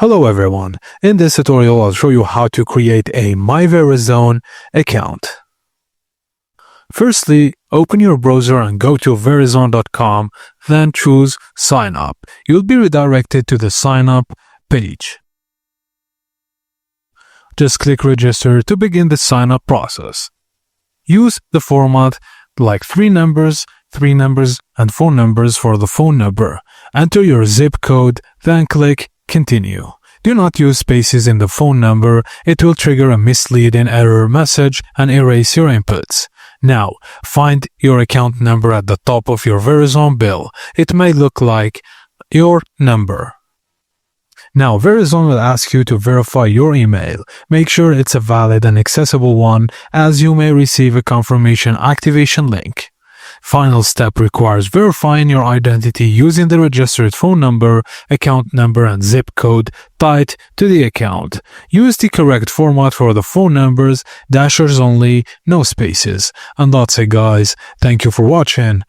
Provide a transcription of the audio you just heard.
Hello everyone, in this tutorial I'll show you how to create a My Verizon account. Firstly, open your browser and go to verizon.com, then choose Sign Up. You'll be redirected to the Sign Up page. Just click Register to begin the sign up process. Use the format like 3 numbers, and 4 numbers for the phone number. Enter your zip code, then click Continue. Do not use spaces in the phone number. It will trigger a misleading error message and erase your inputs. Now, find your account number at the top of your Verizon bill. It may look like your number. Now, Verizon will ask you to verify your email. Make sure it's a valid and accessible one, as you may receive a confirmation activation link. Final step requires verifying your identity using the registered phone number, account number, and zip code tied to the account. Use the correct format for the phone numbers, dashers only, no spaces. And that's it guys. Thank you for watching.